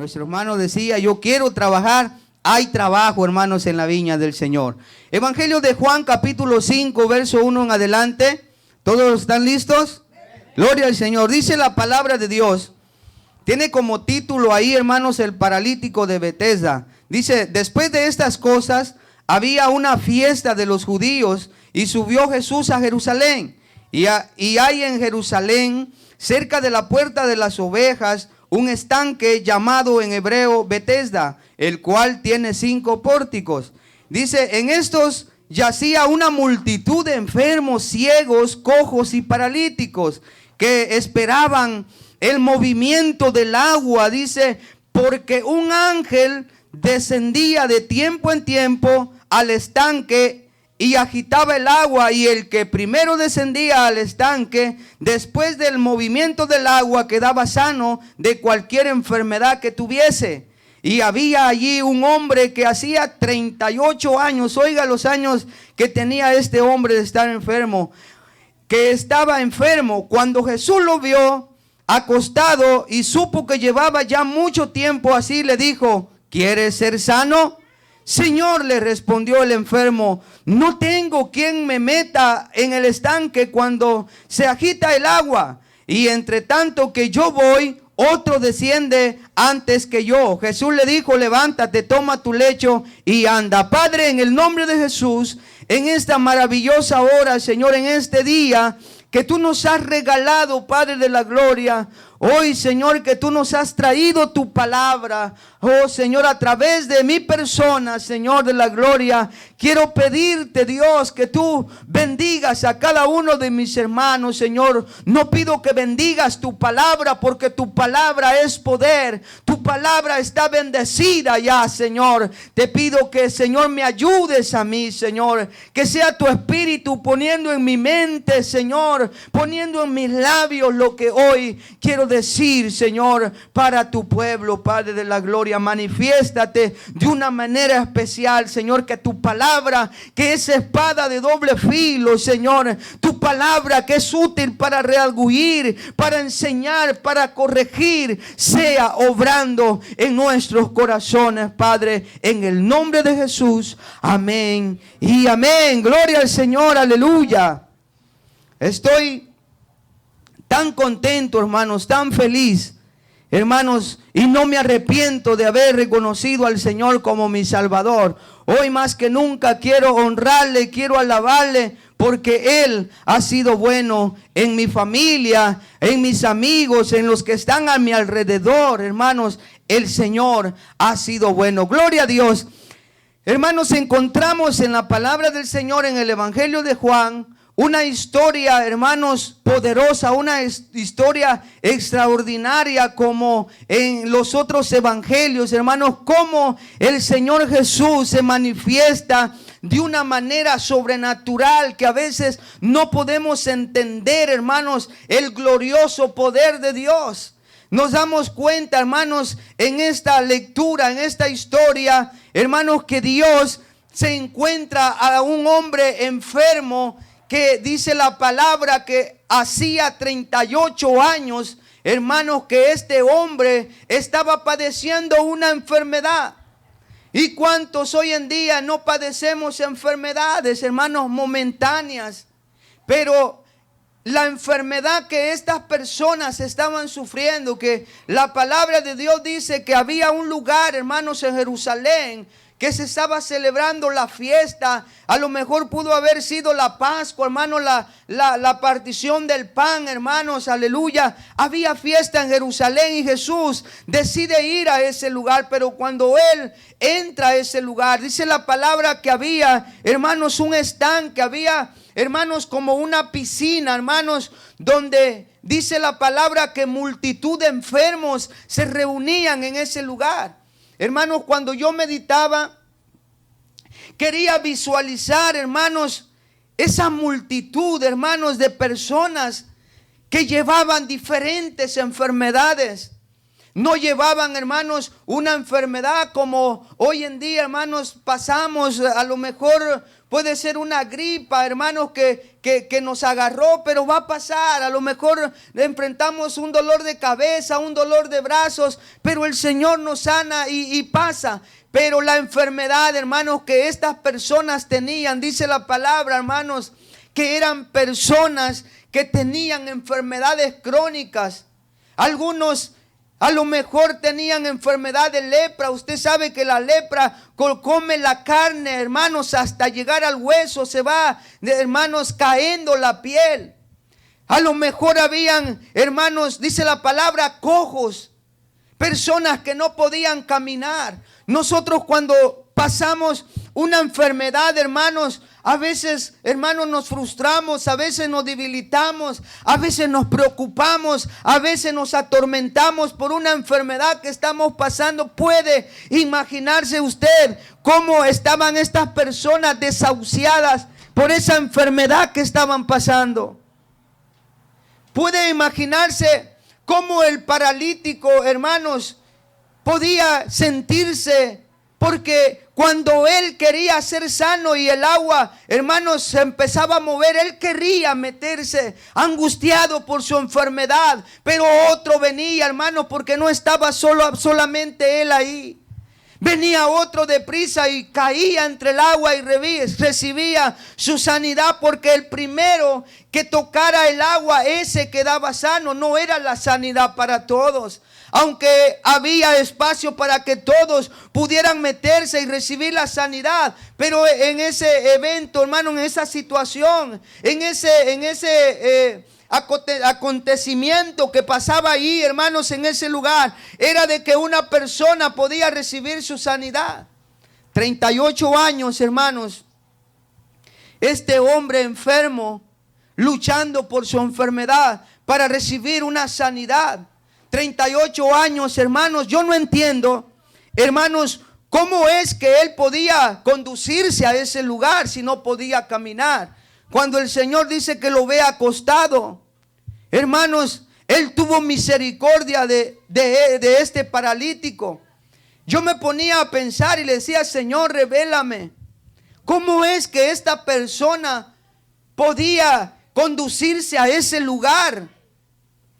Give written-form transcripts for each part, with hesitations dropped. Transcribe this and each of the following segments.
Nuestro hermano decía, yo quiero trabajar. Hay trabajo, hermanos, en la viña del Señor. Evangelio de Juan, capítulo 5, verso 1 en adelante. ¿Todos están listos? Gloria al Señor. Dice la palabra de Dios. Tiene como título ahí, hermanos, el paralítico de Betesda. Dice, después de estas cosas, había una fiesta de los judíos y subió Jesús a Jerusalén. Y hay en Jerusalén, cerca de la puerta de las ovejas, un estanque llamado en hebreo Betesda, el cual tiene 5 pórticos. Dice, en estos yacía una multitud de enfermos, ciegos, cojos y paralíticos, que esperaban el movimiento del agua. Dice, porque un ángel descendía de tiempo en tiempo al estanque y agitaba el agua, y el que primero descendía al estanque, después del movimiento del agua, quedaba sano de cualquier enfermedad que tuviese. Y había allí un hombre que hacía 38 años, oiga los años que tenía este hombre de estar enfermo, que estaba enfermo. Cuando Jesús lo vio acostado y supo que llevaba ya mucho tiempo así, le dijo, ¿quieres ser sano? Señor, le respondió el enfermo, no tengo quien me meta en el estanque cuando se agita el agua, y entre tanto que yo voy, otro desciende antes que yo. Jesús le dijo, levántate, toma tu lecho y anda. Padre, en el nombre de Jesús, en esta maravillosa hora, Señor, en este día que tú nos has regalado, Padre de la gloria, hoy, Señor, que tú nos has traído tu palabra, oh Señor, a través de mi persona, Señor de la gloria, quiero pedirte, Dios, que tú bendigas a cada uno de mis hermanos, Señor. No pido que bendigas tu palabra, porque tu palabra es poder, tu palabra está bendecida ya, Señor. Te pido que, Señor, me ayudes a mí, Señor, que sea tu espíritu poniendo en mi mente, Señor, poniendo en mis labios lo que hoy quiero decir, Señor, para tu pueblo, Padre de la gloria. Manifiéstate de una manera especial, Señor, que tu palabra, que es espada de doble filo, Señor, tu palabra que es útil para redarguir, para enseñar, para corregir, sea obrando en nuestros corazones, Padre, en el nombre de Jesús. Amén y amén. Gloria al Señor, aleluya. Estoy tan contento, hermanos, tan feliz, hermanos, y no me arrepiento de haber reconocido al Señor como mi Salvador. Hoy más que nunca quiero honrarle, quiero alabarle, porque Él ha sido bueno en mi familia, en mis amigos, en los que están a mi alrededor, hermanos. El Señor ha sido bueno. Gloria a Dios. Hermanos, encontramos en la palabra del Señor, en el Evangelio de Juan, una historia, hermanos, poderosa, una historia extraordinaria, como en los otros evangelios, hermanos, como el Señor Jesús se manifiesta de una manera sobrenatural que a veces no podemos entender, hermanos, el glorioso poder de Dios. Nos damos cuenta, hermanos, en esta lectura, en esta historia, hermanos, que Dios se encuentra a un hombre enfermo, que dice la palabra que hacía 38 años, hermanos, que este hombre estaba padeciendo una enfermedad. ¿Y cuántos hoy en día no padecemos enfermedades, hermanos, momentáneas? Pero la enfermedad que estas personas estaban sufriendo, que la palabra de Dios dice que había un lugar, hermanos, en Jerusalén, que se estaba celebrando la fiesta. A lo mejor pudo haber sido la Pascua, hermanos, la partición del pan, hermanos, aleluya. Había fiesta en Jerusalén y Jesús decide ir a ese lugar. Pero cuando Él entra a ese lugar, dice la palabra que había, hermanos, un estanque, había, hermanos, como una piscina, hermanos, donde dice la palabra que multitud de enfermos se reunían en ese lugar. Hermanos, cuando yo meditaba, quería visualizar, hermanos, esa multitud, hermanos, de personas que llevaban diferentes enfermedades. No llevaban, hermanos, una enfermedad como hoy en día, hermanos, pasamos. A lo mejor puede ser una gripa, hermanos, que nos agarró, pero va a pasar. A lo mejor enfrentamos un dolor de cabeza, un dolor de brazos, pero el Señor nos sana y pasa. Pero la enfermedad, hermanos, que estas personas tenían, dice la palabra, hermanos, que eran personas que tenían enfermedades crónicas. Algunos a lo mejor tenían enfermedad de lepra. Usted sabe que la lepra come la carne, hermanos, hasta llegar al hueso. Se va, hermanos, cayendo la piel. A lo mejor habían, hermanos, dice la palabra, cojos. Personas que no podían caminar. Nosotros cuando pasamos una enfermedad, hermanos, a veces, hermanos, nos frustramos, a veces nos debilitamos, a veces nos preocupamos, a veces nos atormentamos por una enfermedad que estamos pasando. Puede imaginarse usted cómo estaban estas personas desahuciadas por esa enfermedad que estaban pasando. Puede imaginarse cómo el paralítico, hermanos, podía sentirse, porque cuando él quería ser sano y el agua, hermanos, se empezaba a mover, él quería meterse angustiado por su enfermedad, pero otro venía, hermanos, porque no estaba solamente él ahí. Venía otro deprisa y caía entre el agua y recibía su sanidad, porque el primero que tocara el agua, ese quedaba sano. No era la sanidad para todos. Aunque había espacio para que todos pudieran meterse y recibir la sanidad, pero en ese evento, hermano, en esa situación, en ese acontecimiento que pasaba ahí, hermanos, en ese lugar, era de que una persona podía recibir su sanidad. 38 años, hermanos, este hombre enfermo, luchando por su enfermedad para recibir una sanidad. 38 años, hermanos. Yo no entiendo, hermanos, cómo es que él podía conducirse a ese lugar si no podía caminar, cuando el Señor dice que lo ve acostado. Hermanos, él tuvo misericordia de este paralítico. Yo me ponía a pensar y le decía: Señor, revélame cómo es que esta persona podía conducirse a ese lugar,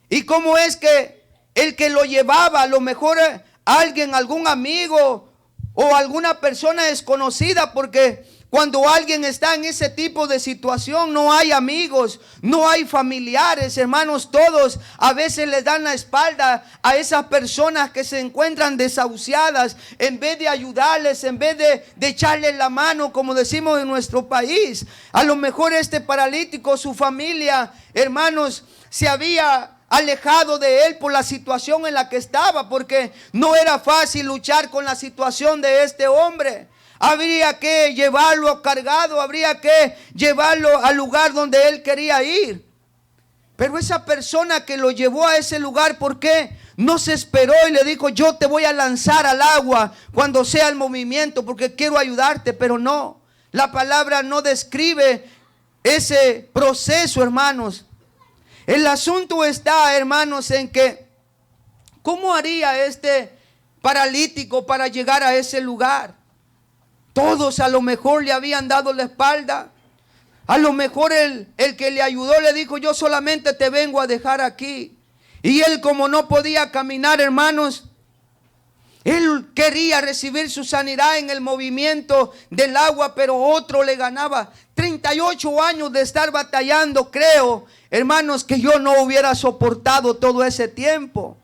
y cómo es que el que lo llevaba, a lo mejor alguien, algún amigo o alguna persona desconocida, porque cuando alguien está en ese tipo de situación no hay amigos, no hay familiares, hermanos. Todos a veces les dan la espalda a esas personas que se encuentran desahuciadas, en vez de ayudarles, en vez de echarles la mano, como decimos en nuestro país. A lo mejor este paralítico, su familia, hermanos, se había alejado de él por la situación en la que estaba, porque no era fácil luchar con la situación de este hombre. Habría que llevarlo cargado, habría que llevarlo al lugar donde él quería ir. Pero esa persona que lo llevó a ese lugar, ¿por qué no se esperó y le dijo: yo te voy a lanzar al agua cuando sea el movimiento, porque quiero ayudarte? Pero no, la palabra no describe ese proceso, hermanos. El asunto está, hermanos, en que ¿cómo haría este paralítico para llegar a ese lugar? Todos a lo mejor le habían dado la espalda. A lo mejor el que le ayudó le dijo: yo solamente te vengo a dejar aquí. Y él, como no podía caminar, hermanos, él quería recibir su sanidad en el movimiento del agua, pero otro le ganaba. 38 años de estar batallando, creo, hermanos, que yo no hubiera soportado todo ese tiempo.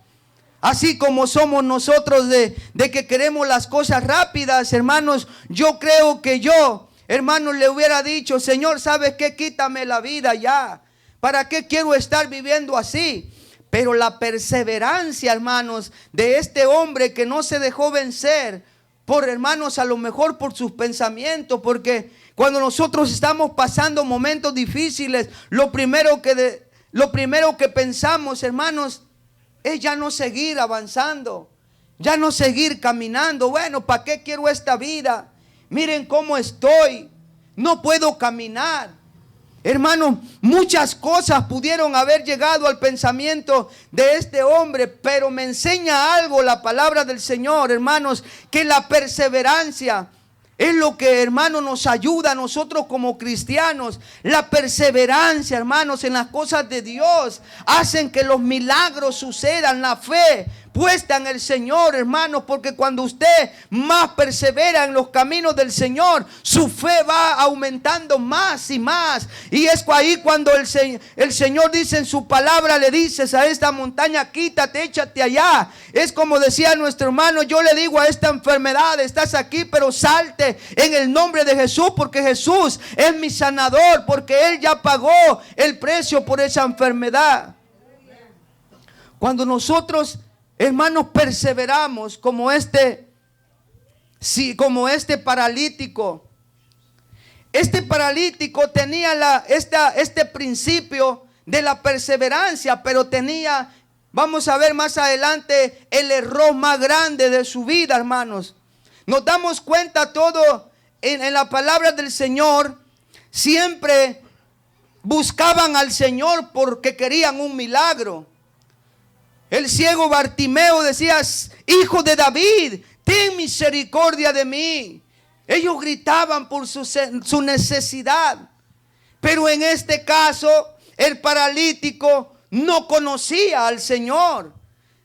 Así como somos nosotros de que queremos las cosas rápidas, hermanos, yo creo que yo, hermanos, le hubiera dicho: Señor, ¿sabes qué? Quítame la vida ya. ¿Para qué quiero estar viviendo así? Pero la perseverancia, hermanos, de este hombre que no se dejó vencer por, hermanos, a lo mejor por sus pensamientos, porque cuando nosotros estamos pasando momentos difíciles, lo primero que pensamos, hermanos, es ya no seguir avanzando, ya no seguir caminando. Bueno, ¿para qué quiero esta vida? Miren cómo estoy, no puedo caminar. Hermanos, muchas cosas pudieron haber llegado al pensamiento de este hombre, pero me enseña algo la palabra del Señor, hermanos, que la perseverancia es lo que, hermanos, nos ayuda a nosotros como cristianos. La perseverancia, hermanos, en las cosas de Dios hacen que los milagros sucedan. La fe puesta en el Señor, hermanos, porque cuando usted más persevera en los caminos del Señor, su fe va aumentando más y más. Y es ahí cuando el Señor dice en su palabra, le dices a esta montaña, quítate, échate allá. Es como decía nuestro hermano, yo le digo a esta enfermedad, estás aquí, pero salte en el nombre de Jesús, porque Jesús es mi sanador, porque Él ya pagó el precio por esa enfermedad. Cuando nosotros, hermanos, perseveramos como este paralítico. Este paralítico tenía este principio de la perseverancia, pero tenía, vamos a ver más adelante, el error más grande de su vida, hermanos. Nos damos cuenta todo en la palabra del Señor. Siempre buscaban al Señor porque querían un milagro. El ciego Bartimeo decía, hijo de David, ten misericordia de mí. Ellos gritaban por su necesidad. Pero en este caso, el paralítico no conocía al Señor.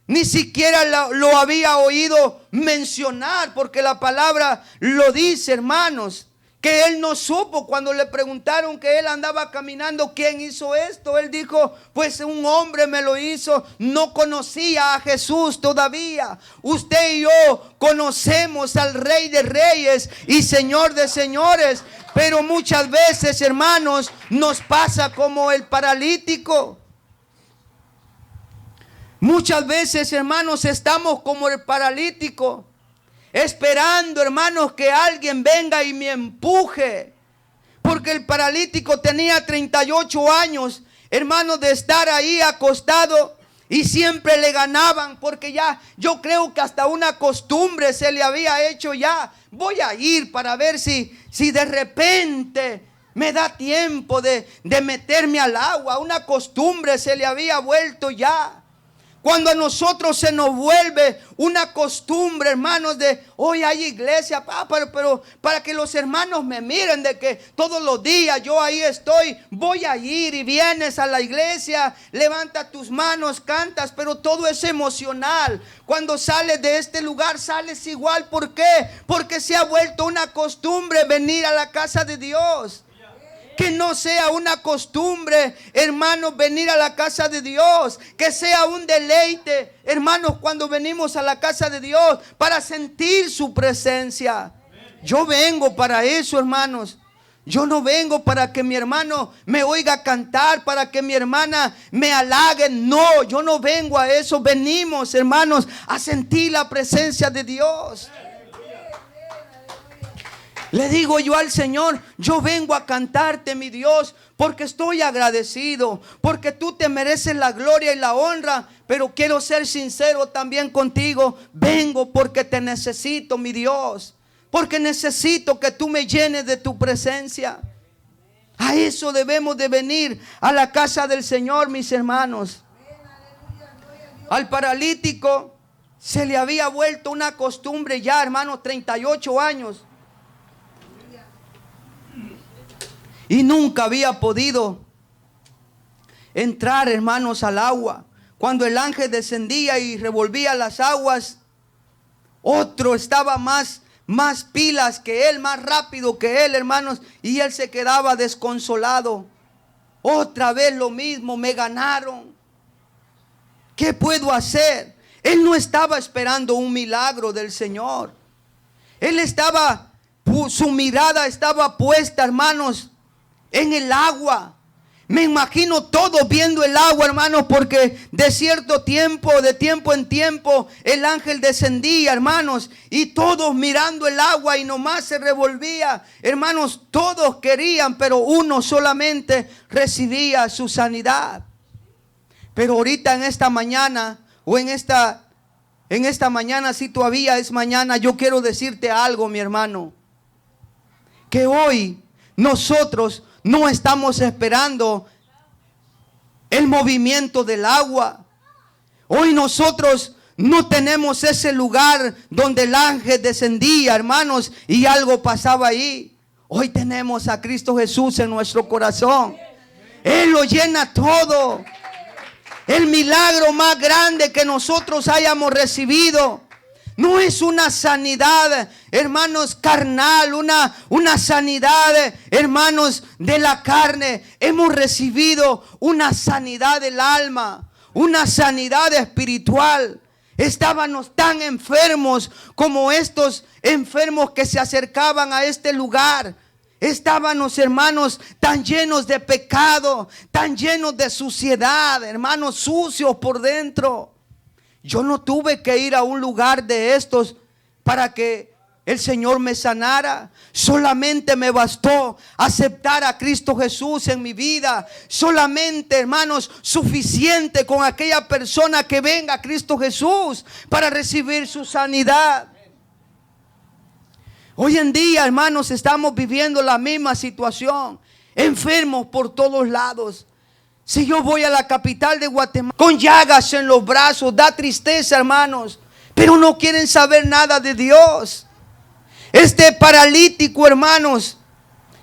Ni siquiera lo había oído mencionar, porque la palabra lo dice, hermanos, que él no supo. Cuando le preguntaron que él andaba caminando, ¿quién hizo esto? Él dijo, pues un hombre me lo hizo. No conocía a Jesús todavía. Usted y yo conocemos al Rey de Reyes y Señor de Señores, pero muchas veces, hermanos, nos pasa como el paralítico. Muchas veces, hermanos, estamos como el paralítico, esperando, hermanos, que alguien venga y me empuje. Porque el paralítico tenía 38 años, hermanos, de estar ahí acostado, y siempre le ganaban, porque ya, yo creo que hasta una costumbre se le había hecho ya. Voy a ir para ver si de repente me da tiempo de meterme al agua. Una costumbre se le había vuelto ya. Cuando a nosotros se nos vuelve una costumbre, hermanos, de hoy hay iglesia, pero para que los hermanos me miren, de que todos los días yo ahí estoy, voy a ir, y vienes a la iglesia, levanta tus manos, cantas, pero todo es emocional. Cuando sales de este lugar sales igual. ¿Por qué? Porque se ha vuelto una costumbre venir a la casa de Dios. Que no sea una costumbre, hermanos, venir a la casa de Dios. Que sea un deleite, hermanos, cuando venimos a la casa de Dios, para sentir su presencia. Yo vengo para eso, hermanos. Yo no vengo para que mi hermano me oiga cantar, para que mi hermana me halague. No, yo no vengo a eso. Venimos, hermanos, a sentir la presencia de Dios. Le digo yo al Señor, yo vengo a cantarte, mi Dios, porque estoy agradecido, porque tú te mereces la gloria y la honra. Pero quiero ser sincero también contigo. Vengo porque te necesito, mi Dios, porque necesito que tú me llenes de tu presencia. A eso debemos de venir a la casa del Señor, mis hermanos. Al paralítico se le había vuelto una costumbre ya, hermanos, 38 años. Y nunca había podido entrar, hermanos, al agua. Cuando el ángel descendía y revolvía las aguas, otro estaba más pilas que él, más rápido que él, hermanos, y él se quedaba desconsolado. Otra vez lo mismo, me ganaron. ¿Qué puedo hacer? Él no estaba esperando un milagro del Señor. Su mirada estaba puesta, hermanos, en el agua. Me imagino todos viendo el agua, hermanos, porque de tiempo en tiempo, el ángel descendía, hermanos, y todos mirando el agua y nomás se revolvía. Hermanos, todos querían, pero uno solamente recibía su sanidad. Pero ahorita en esta mañana, o en esta mañana, si todavía es mañana, yo quiero decirte algo, mi hermano, que hoy nosotros no estamos esperando el movimiento del agua. Hoy nosotros no tenemos ese lugar donde el ángel descendía, hermanos, y algo pasaba ahí. Hoy tenemos a Cristo Jesús en nuestro corazón. Él lo llena todo. El milagro más grande que nosotros hayamos recibido no es una sanidad, hermanos, carnal, una sanidad, hermanos, de la carne. Hemos recibido una sanidad del alma, una sanidad espiritual. Estábamos tan enfermos como estos enfermos que se acercaban a este lugar. Estábamos, hermanos, tan llenos de pecado, tan llenos de suciedad, hermanos, sucios por dentro. Yo no tuve que ir a un lugar de estos para que el Señor me sanara. Solamente me bastó aceptar a Cristo Jesús en mi vida. Solamente, hermanos, suficiente con aquella persona que venga a Cristo Jesús para recibir su sanidad. Hoy en día, hermanos, estamos viviendo la misma situación. Enfermos por todos lados. Si yo voy a la capital de Guatemala con llagas en los brazos, da tristeza, hermanos, pero no quieren saber nada de Dios. Este paralítico, hermanos,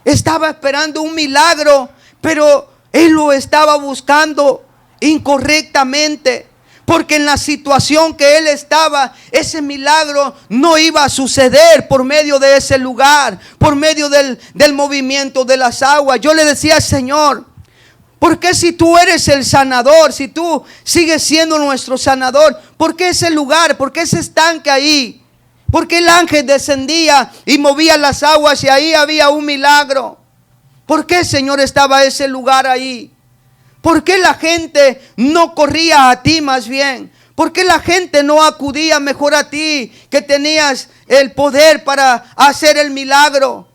estaba esperando un milagro, pero él lo estaba buscando incorrectamente, porque en la situación que él estaba, ese milagro no iba a suceder por medio de ese lugar, por medio del movimiento de las aguas. Yo le decía, Señor, ¿por qué si tú eres el sanador, si tú sigues siendo nuestro sanador, por qué ese lugar, por qué ese estanque ahí? ¿Por qué el ángel descendía y movía las aguas y ahí había un milagro? ¿Por qué, Señor, estaba ese lugar ahí? ¿Por qué la gente no corría a ti más bien? ¿Por qué la gente no acudía mejor a ti, que tenías el poder para hacer el milagro?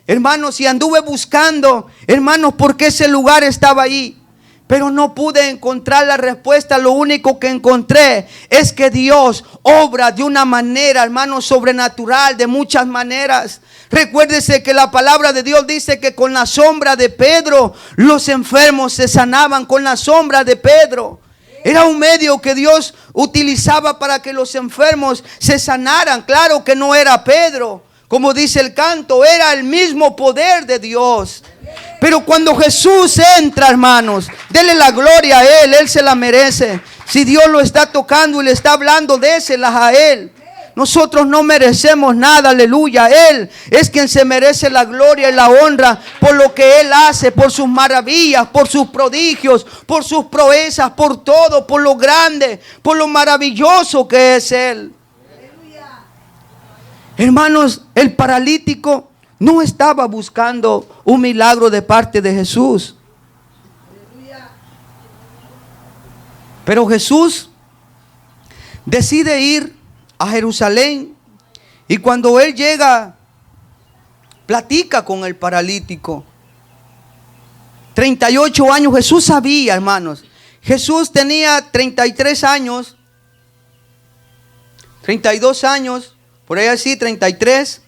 Hermanos, y anduve buscando, hermanos, por qué ese lugar estaba ahí, pero no pude encontrar la respuesta. Lo único que encontré es que Dios obra de una manera, hermanos, sobrenatural, de muchas maneras. Recuérdese que la palabra de Dios dice que con la sombra de Pedro los enfermos se sanaban. Con la sombra de Pedro era un medio que Dios utilizaba para que los enfermos se sanaran. Claro que no era Pedro, como dice el canto, era el mismo poder de Dios. Pero cuando Jesús entra, hermanos, denle la gloria a Él, Él se la merece. Si Dios lo está tocando y le está hablando, déselas a Él. Nosotros no merecemos nada, aleluya. Él es quien se merece la gloria y la honra por lo que Él hace, por sus maravillas, por sus prodigios, por sus proezas, por todo, por lo grande, por lo maravilloso que es Él. Hermanos, el paralítico no estaba buscando un milagro de parte de Jesús. Pero Jesús decide ir a Jerusalén, y cuando él llega, platica con el paralítico. 38 años, Jesús sabía, hermanos. Jesús tenía 33 años, 32 años, por ahí así, 33.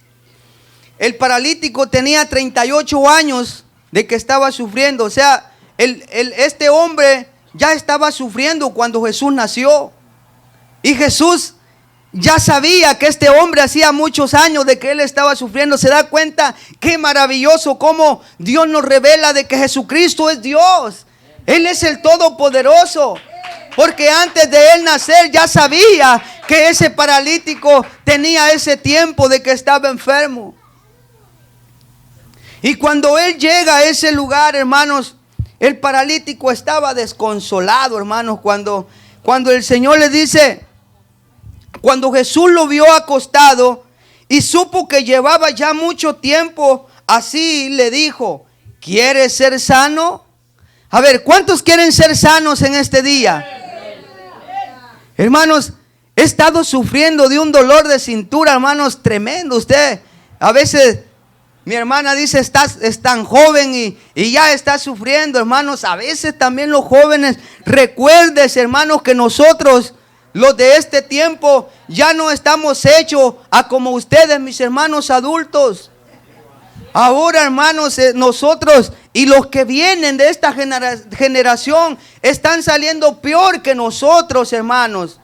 El paralítico tenía 38 años de que estaba sufriendo. O sea, este hombre ya estaba sufriendo cuando Jesús nació. Y Jesús ya sabía que este hombre hacía muchos años de que él estaba sufriendo. Se da cuenta qué maravilloso cómo Dios nos revela de que Jesucristo es Dios. Él es el Todopoderoso. Porque antes de él nacer ya sabía que ese paralítico tenía ese tiempo de que estaba enfermo. Y cuando él llega a ese lugar, hermanos, el paralítico estaba desconsolado, hermanos. Cuando el Señor le dice, cuando Jesús lo vio acostado y supo que llevaba ya mucho tiempo así, le dijo, ¿quieres ser sano? A ver, ¿cuántos quieren ser sanos en este día? Hermanos, he estado sufriendo de un dolor de cintura, hermanos, tremendo. Usted, a veces, mi hermana dice, es tan joven y ya está sufriendo, hermanos. A veces también los jóvenes, recuérdense, hermanos, que nosotros, los de este tiempo, ya no estamos hechos a como ustedes, mis hermanos adultos. Ahora, hermanos, nosotros Y los que vienen de esta generación están saliendo peor que nosotros, hermanos.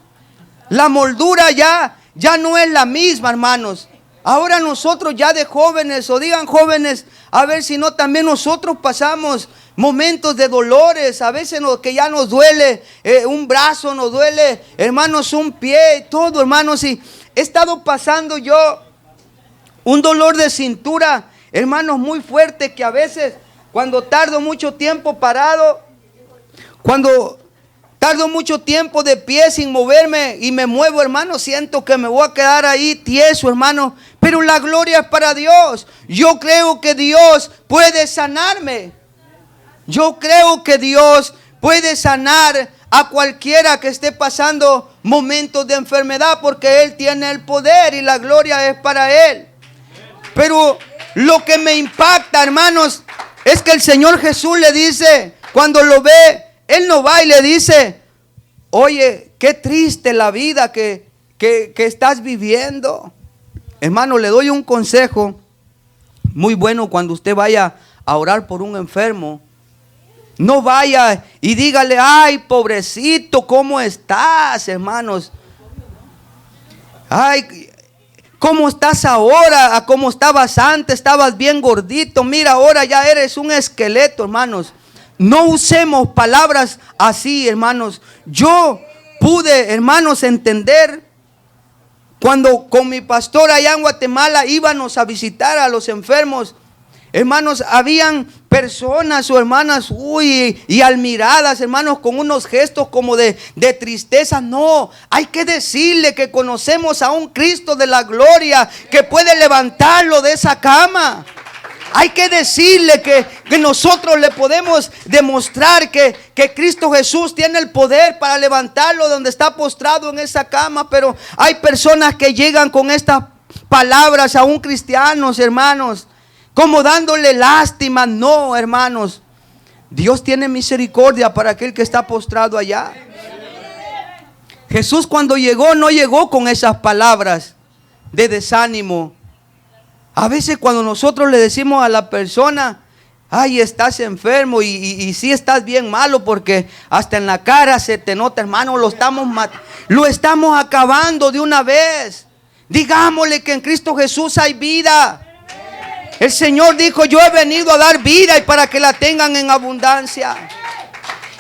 La moldura ya no es la misma, hermanos. Ahora nosotros ya de jóvenes, o digan jóvenes, a ver si no también nosotros pasamos momentos de dolores. A veces que ya nos duele un brazo, nos duele, hermanos, un pie, todo, hermanos. Y he estado pasando yo un dolor de cintura, hermanos, muy fuerte, que a veces cuando tardo mucho tiempo parado, cuando tardo mucho tiempo de pie sin moverme y me muevo, hermano, siento que me voy a quedar ahí tieso, hermano. Pero la gloria es para Dios. Yo creo que Dios puede sanarme. Yo creo que Dios puede sanar a cualquiera que esté pasando momentos de enfermedad, porque Él tiene el poder y la gloria es para Él. Pero lo que me impacta, hermanos, es que el Señor Jesús le dice, cuando lo ve, Él no va y le dice: oye, qué triste la vida que estás viviendo. Hermano, le doy un consejo muy bueno cuando usted vaya a orar por un enfermo. No vaya y dígale: ay, pobrecito, ¿cómo estás, hermanos? Ay, ¿cómo estás ahora? ¿A cómo estabas antes? Estabas bien gordito. Mira, ahora ya eres un esqueleto, hermanos. No usemos palabras así, hermanos. Yo pude, hermanos, entender cuando con mi pastor allá en Guatemala íbamos a visitar a los enfermos. Hermanos, habían personas o hermanas, y admiradas, hermanos, con unos gestos como de tristeza. No, hay que decirle que conocemos a un Cristo de la gloria que puede levantarlo de esa cama. Hay que decirle que nosotros le podemos demostrar que Cristo Jesús tiene el poder para levantarlo donde está postrado en esa cama. Pero hay personas que llegan con estas palabras a un cristiano, hermanos, como dándole lástima. No, hermanos, Dios tiene misericordia para aquel que está postrado allá. Jesús, cuando llegó, no llegó con esas palabras de desánimo. A veces cuando nosotros le decimos a la persona: ay, estás enfermo, y sí estás bien malo, porque hasta en la cara se te nota, hermano, lo estamos acabando de una vez. Digámosle que en Cristo Jesús hay vida. El Señor dijo: yo he venido a dar vida y para que la tengan en abundancia.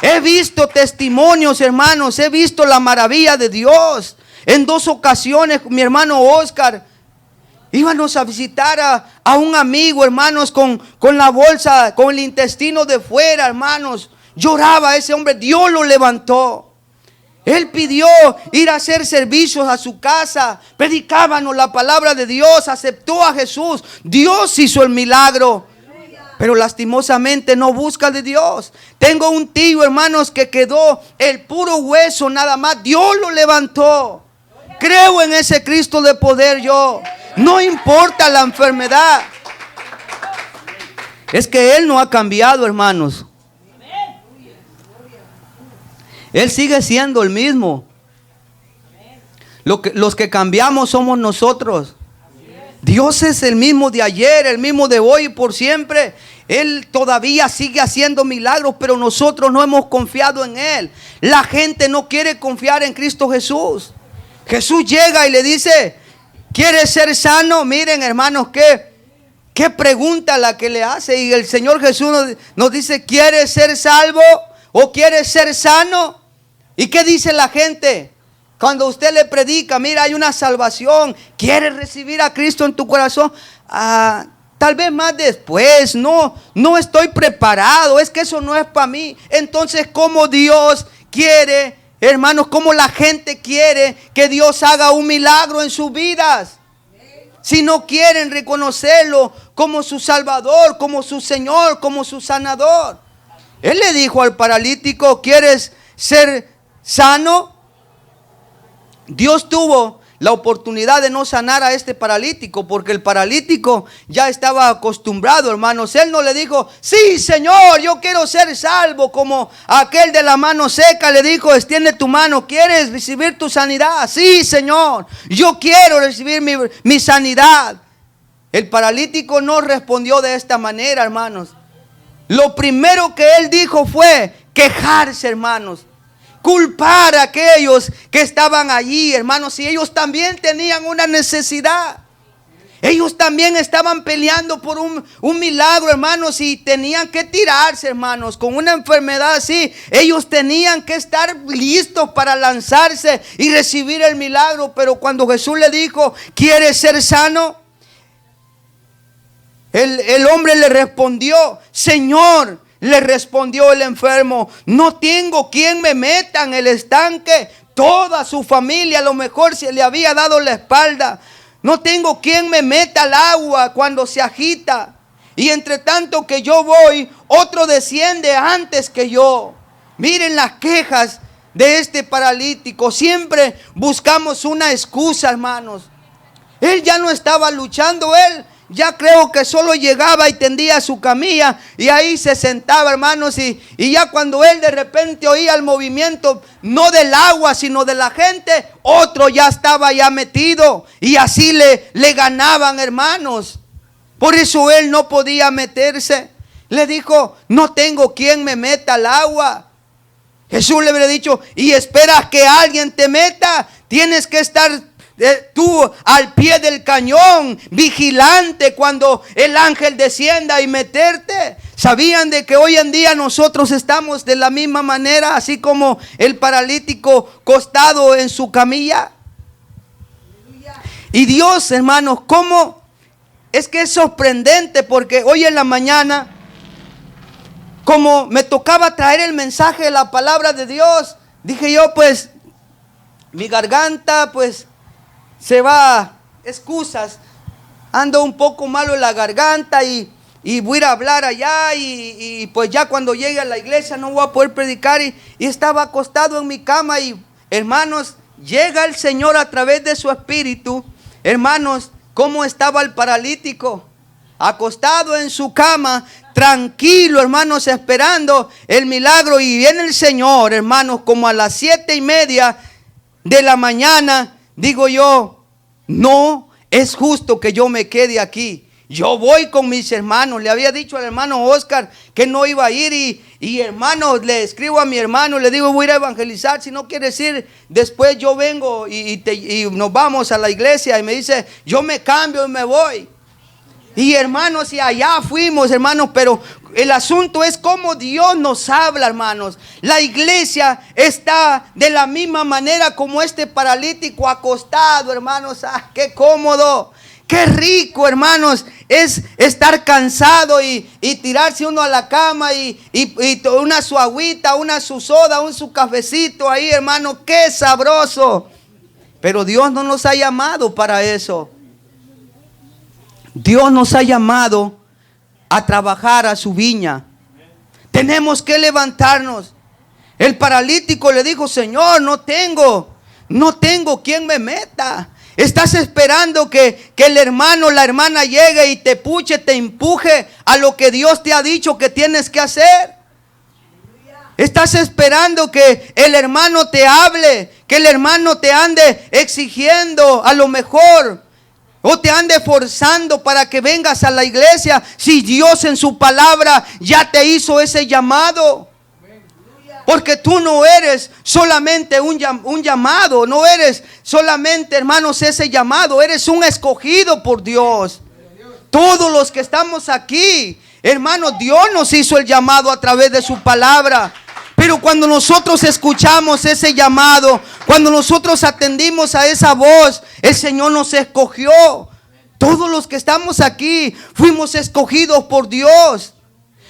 He visto testimonios, hermanos, he visto la maravilla de Dios. En 2 ocasiones, mi hermano Oscar, íbamos a visitar a un amigo, hermanos, con la bolsa, con el intestino de fuera, hermanos. Lloraba ese hombre, Dios lo levantó. Él pidió ir a hacer servicios a su casa. Predicábamos la palabra de Dios, aceptó a Jesús. Dios hizo el milagro. Pero lastimosamente no busca de Dios. Tengo un tío, hermanos, que quedó el puro hueso nada más. Dios lo levantó. Creo en ese Cristo de poder yo. No importa la enfermedad. Es que Él no ha cambiado, hermanos. Él sigue siendo el mismo. Los que cambiamos somos nosotros. Dios es el mismo de ayer, el mismo de hoy y por siempre. Él todavía sigue haciendo milagros, pero nosotros no hemos confiado en Él. La gente no quiere confiar en Cristo Jesús. Jesús llega y le dice: ¿quieres ser sano? Miren, hermanos, qué pregunta la que le hace. Y el Señor Jesús nos dice: ¿quieres ser salvo o quieres ser sano? ¿Y qué dice la gente? Cuando usted le predica: mira, hay una salvación, ¿quieres recibir a Cristo en tu corazón? Tal vez más después, no estoy preparado, es que eso no es para mí. Entonces, ¿cómo Dios quiere, hermanos, cómo la gente quiere que Dios haga un milagro en sus vidas? Si no quieren reconocerlo como su Salvador, como su Señor, como su sanador. Él le dijo al paralítico: ¿quieres ser sano? Dios tuvo la oportunidad de no sanar a este paralítico, porque el paralítico ya estaba acostumbrado, hermanos. Él no le dijo: sí, Señor, yo quiero ser salvo, como aquel de la mano seca le dijo: extiende tu mano, ¿quieres recibir tu sanidad? Sí, Señor, yo quiero recibir mi sanidad. El paralítico no respondió de esta manera, hermanos. lo primero que él dijo fue quejarse, hermanos. Culpar a aquellos que estaban allí, hermanos. Y ellos también tenían una necesidad. Ellos también estaban peleando por un milagro, hermanos, y tenían que tirarse, hermanos, con una enfermedad así. Ellos tenían que estar listos para lanzarse y recibir el milagro. Pero cuando Jesús le dijo, ¿quieres ser sano? El hombre le respondió, Señor, le respondió el enfermo, no tengo quien me meta en el estanque. Toda su familia a lo mejor se le había dado la espalda. No tengo quien me meta al agua cuando se agita. Y entre tanto que yo voy, otro desciende antes que yo. Miren las quejas de este paralítico. Siempre buscamos una excusa, hermanos. Él ya no estaba luchando, él ya creo que solo llegaba y tendía su camilla y ahí se sentaba, hermanos, y ya cuando él de repente oía el movimiento, no del agua sino de la gente, otro ya estaba ya metido y así le ganaban, hermanos. Por eso él no podía meterse. Le dijo, no tengo quien me meta al agua. Jesús le habría dicho, y esperas que alguien te meta, tienes que estar tú al pie del cañón, vigilante cuando el ángel descienda y meterte. ¿Sabían de que hoy en día nosotros estamos de la misma manera, así como el paralítico costado en su camilla? Y Dios, hermanos, ¿cómo? Es que es sorprendente porque hoy en la mañana, como me tocaba traer el mensaje de la palabra de Dios, dije yo, pues mi garganta pues se va, excusas, ando un poco malo en la garganta y voy a ir a hablar allá y pues ya cuando llegue a la iglesia no voy a poder predicar y estaba acostado en mi cama y hermanos, llega el Señor a través de su espíritu. Hermanos, ¿cómo estaba el paralítico? Acostado en su cama, tranquilo, hermanos, esperando el milagro. Y viene el Señor, hermanos, como a las 7:30 de la mañana. Digo yo, no es justo que yo me quede aquí. Yo voy con mis hermanos. Le había dicho al hermano Oscar que no iba a ir y hermanos, le escribo a mi hermano, le digo, voy a ir a evangelizar. Si no quieres ir, después yo vengo y nos vamos a la iglesia. Y me dice, yo me cambio y me voy. Y hermanos, y allá fuimos, hermanos, pero el asunto es cómo Dios nos habla, hermanos. La iglesia está de la misma manera como este paralítico acostado, hermanos. ¡Ah, qué cómodo! ¡Qué rico, hermanos! Es estar cansado y tirarse uno a la cama y una su agüita, una su soda, un su cafecito ahí, hermano. ¡Qué sabroso! Pero Dios no nos ha llamado para eso. Dios nos ha llamado a trabajar a su viña. Tenemos que levantarnos. El paralítico le dijo, Señor, no tengo quien me meta. Estás esperando que el hermano o la hermana llegue y te puche, te empuje a lo que Dios te ha dicho que tienes que hacer. Estás esperando que el hermano te hable, que el hermano te ande exigiendo a lo mejor, o te ande forzando para que vengas a la iglesia, si Dios en su palabra ya te hizo ese llamado. Porque tú no eres solamente un llamado, no eres solamente, hermanos, ese llamado, eres un escogido por Dios. Todos los que estamos aquí, hermanos, Dios nos hizo el llamado a través de su palabra. Pero cuando nosotros escuchamos ese llamado, cuando nosotros atendimos a esa voz, el Señor nos escogió. Todos los que estamos aquí fuimos escogidos por Dios.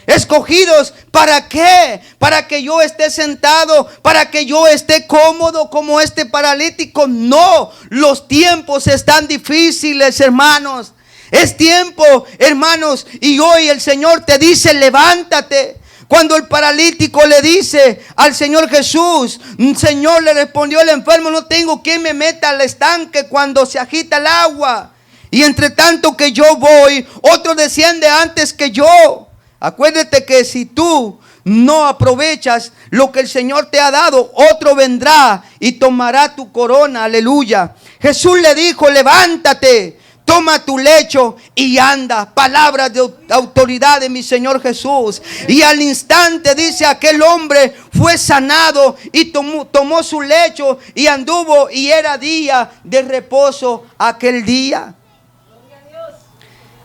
¿Escogidos para qué? Para que yo esté sentado, para que yo esté cómodo como este paralítico. No, los tiempos están difíciles, hermanos. Es tiempo, hermanos, y hoy el Señor te dice, levántate. Cuando el paralítico le dice al Señor Jesús, Señor, le respondió el enfermo, no tengo quien me meta al estanque cuando se agita el agua. Y entre tanto que yo voy, otro desciende antes que yo. Acuérdate que si tú no aprovechas lo que el Señor te ha dado, otro vendrá y tomará tu corona. Aleluya. Jesús le dijo, levántate, toma tu lecho y anda. Palabras de autoridad de mi Señor Jesús. Y al instante, dice, aquel hombre fue sanado y tomó su lecho y anduvo, y era día de reposo aquel día.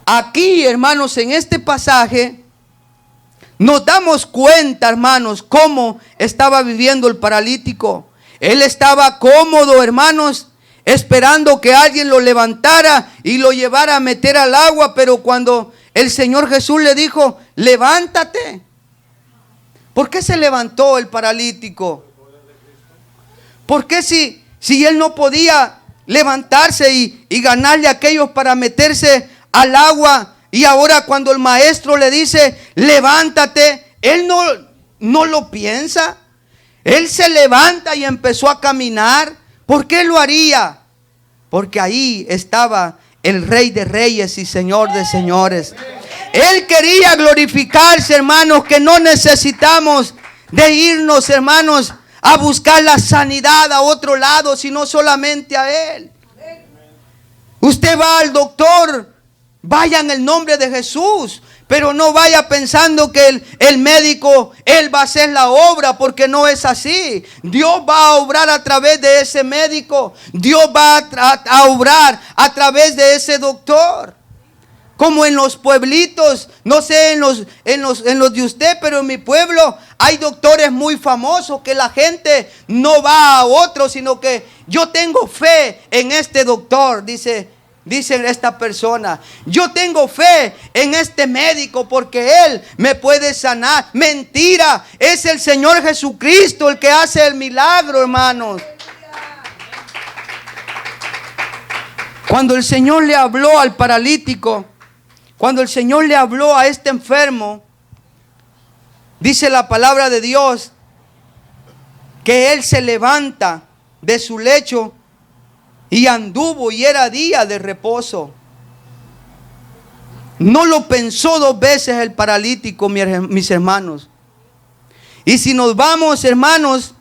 Aquí, hermanos, en este pasaje nos damos cuenta, hermanos, cómo estaba viviendo el paralítico. Él estaba cómodo, hermanos, esperando que alguien lo levantara y lo llevara a meter al agua. Pero cuando el Señor Jesús le dijo, levántate. ¿Por qué se levantó el paralítico? ¿Por qué si él no podía levantarse y ganarle a aquellos para meterse al agua? Y ahora cuando el maestro le dice, levántate, él no lo piensa. Él se levanta y empezó a caminar. ¿Por qué lo haría? Porque ahí estaba el Rey de Reyes y Señor de Señores. Él quería glorificarse, hermanos, que no necesitamos de irnos, hermanos, a buscar la sanidad a otro lado, sino solamente a Él. Usted va al doctor, vaya en el nombre de Jesús, pero no vaya pensando que el médico, él va a hacer la obra, porque no es así. Dios va a obrar a través de ese médico. Dios va a obrar a través de ese doctor. Como en los pueblitos, no sé en los de usted, pero en mi pueblo hay doctores muy famosos que la gente no va a otro, sino que yo tengo fe en este doctor, dice esta persona. Yo tengo fe en este médico porque él me puede sanar. Mentira, es el Señor Jesucristo el que hace el milagro, hermanos. Cuando el Señor le habló al paralítico, cuando el Señor le habló a este enfermo, dice la palabra de Dios que él se levanta de su lecho y anduvo, y era día de reposo. No lo pensó dos veces el paralítico, mis hermanos. Y si nos vamos, hermanos,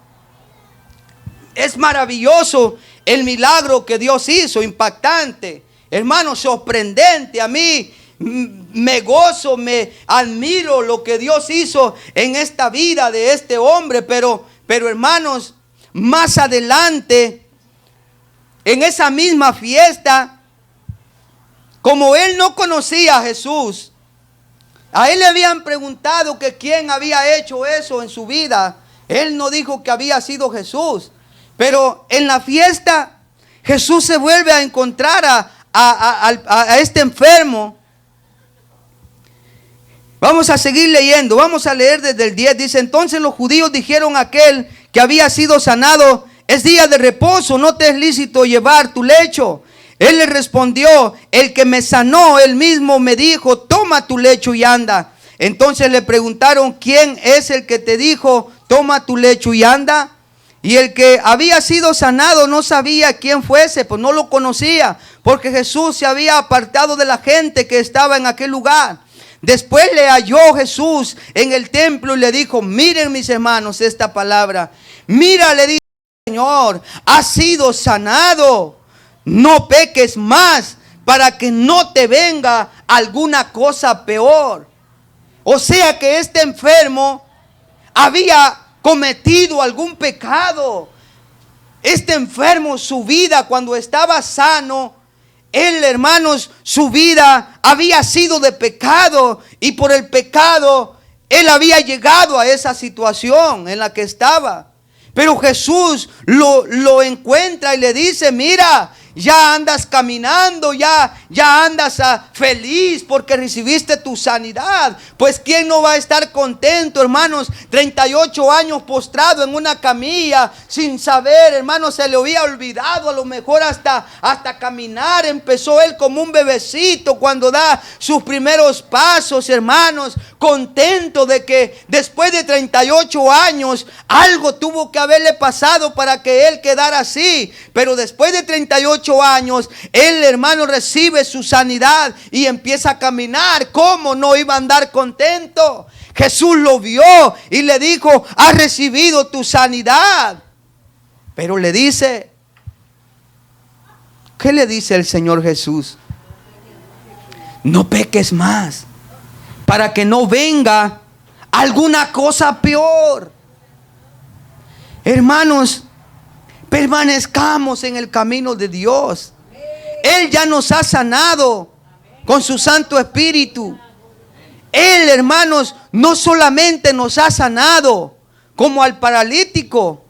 es maravilloso el milagro que Dios hizo, impactante, hermanos, sorprendente. A mí me gozo, me admiro lo que Dios hizo en esta vida de este hombre. Pero hermanos, más adelante, en esa misma fiesta, como él no conocía a Jesús, a él le habían preguntado que quién había hecho eso en su vida. Él no dijo que había sido Jesús. Pero en la fiesta, Jesús se vuelve a encontrar a este enfermo. Vamos a seguir leyendo. Vamos a leer desde el 10. Dice, entonces los judíos dijeron a aquel que había sido sanado, es día de reposo, no te es lícito llevar tu lecho. Él le respondió, el que me sanó, él mismo me dijo, toma tu lecho y anda. Entonces le preguntaron, ¿quién es el que te dijo, toma tu lecho y anda? Y el que había sido sanado no sabía quién fuese, pues no lo conocía, porque Jesús se había apartado de la gente que estaba en aquel lugar. Después le halló Jesús en el templo y le dijo, miren mis hermanos esta palabra. Mira, le dijo, Señor, has sido sanado, no peques más para que no te venga alguna cosa peor. O sea que este enfermo había cometido algún pecado. Este enfermo, su vida cuando estaba sano, él, hermanos, su vida había sido de pecado, y por el pecado él había llegado a esa situación en la que estaba. Pero Jesús lo encuentra y le dice, mira, ya andas caminando, ya andas feliz porque recibiste tu sanidad. Pues ¿quién no va a estar contento, hermanos? 38 años postrado en una camilla sin saber, hermanos, se le había olvidado a lo mejor hasta caminar. Empezó él como un bebecito cuando da sus primeros pasos, hermanos, contento de que después de 38 años algo tuvo que haberle pasado para que él quedara así. Pero después de 38 años, el hermano recibe su sanidad y empieza a caminar. ¿Cómo no iba a andar contento? Jesús lo vio y le dijo, has recibido tu sanidad. Pero le dice, ¿qué le dice el Señor Jesús? no peques más, para que no venga alguna cosa peor. Hermanos, permanezcamos en el camino de Dios. Él ya nos ha sanado con su Santo Espíritu. Él, hermanos, no solamente nos ha sanado como al paralítico.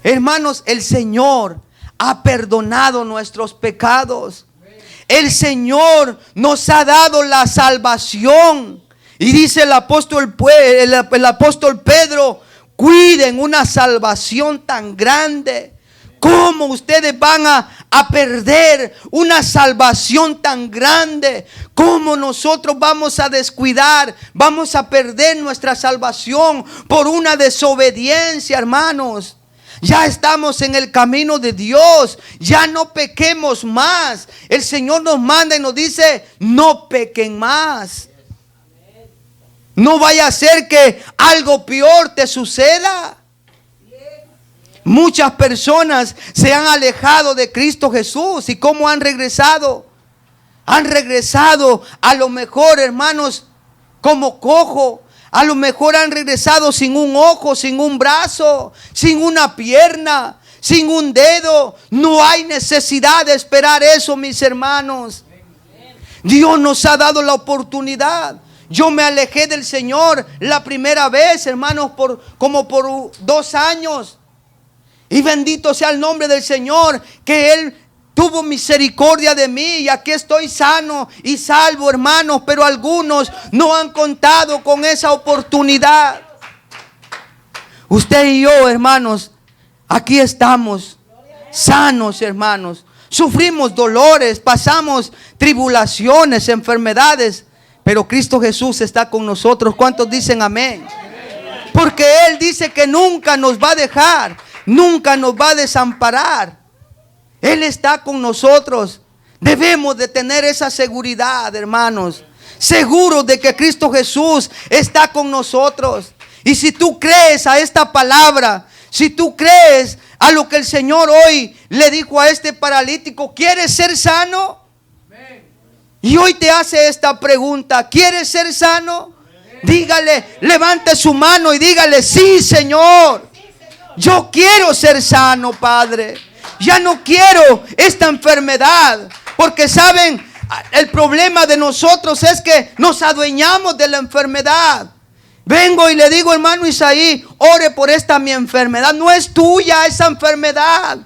Hermanos, el Señor ha perdonado nuestros pecados. El Señor nos ha dado la salvación. Y dice el apóstol Pedro, cuiden una salvación tan grande. ¿Cómo ustedes van a perder una salvación tan grande? ¿Cómo nosotros vamos a descuidar? Vamos a perder nuestra salvación por una desobediencia, hermanos. Ya estamos en el camino de Dios. Ya no pequemos más. El Señor nos manda y nos dice, no pequen más. No vaya a ser que algo peor te suceda. Muchas personas se han alejado de Cristo Jesús. ¿Y cómo han regresado? Han regresado a lo mejor, hermanos, como cojo. A lo mejor han regresado sin un ojo, sin un brazo, sin una pierna, sin un dedo. No hay necesidad de esperar eso, mis hermanos. Dios nos ha dado la oportunidad. Yo me alejé del Señor la primera vez, hermanos, como por 2 años. Y bendito sea el nombre del Señor, que Él tuvo misericordia de mí y aquí estoy sano y salvo, hermanos. Pero algunos no han contado con esa oportunidad. Usted y yo, hermanos, aquí estamos sanos, hermanos. Sufrimos dolores, pasamos tribulaciones, enfermedades, pero Cristo Jesús está con nosotros. ¿Cuántos dicen amén? Porque Él dice que nunca nos va a dejar, nunca nos va a desamparar. Él está con nosotros. Debemos de tener esa seguridad, hermanos. Seguros de que Cristo Jesús está con nosotros. Y si tú crees a esta palabra, si tú crees a lo que el Señor hoy le dijo a este paralítico, ¿quieres ser sano? Y hoy te hace esta pregunta, ¿quieres ser sano? Dígale, levante su mano y dígale, sí, Señor. Yo quiero ser sano, Padre. Ya no quiero esta enfermedad. Porque saben, el problema de nosotros es que nos adueñamos de la enfermedad. Vengo y le digo, hermano Isaí, ore por esta mi enfermedad. No es tuya esa enfermedad.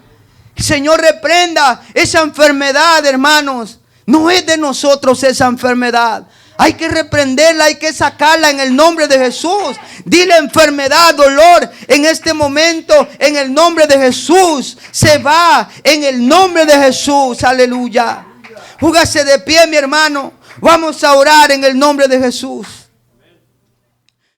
El Señor reprenda esa enfermedad, hermanos. No es de nosotros esa enfermedad. Hay que reprenderla, hay que sacarla en el nombre de Jesús. Dile enfermedad, dolor, en este momento, en el nombre de Jesús. Se va en el nombre de Jesús. Aleluya. Póngase de pie, mi hermano. Vamos a orar en el nombre de Jesús.